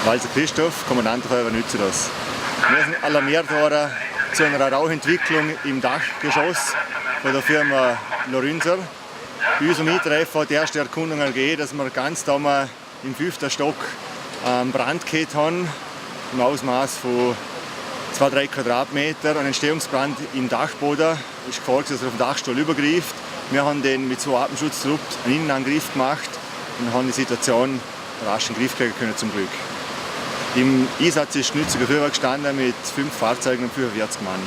Walter Christoph, Kommandant der Feuerwehr Nützendas. Wir sind alarmiert worden zu einer Rauchentwicklung im Dachgeschoss von der Firma Lorenzer. Bei unserem Eintreffen hat die erste Erkundung ergeben, dass wir ganz da mal im 5. Stock einen Brand gehabt haben, im Ausmaß von 2-3 Quadratmeter. Ein Entstehungsbrand im Dachboden ist gefolgt, dass er auf den Dachstuhl übergreift. Wir haben den mit 2 Atemschutztrupps einen Innenangriff gemacht und haben die Situation rasch in den Griff kriegen können, zum Glück. Im Einsatz ist die Nütziger Feuerwehr gestanden mit 5 Fahrzeugen und 45 Mann.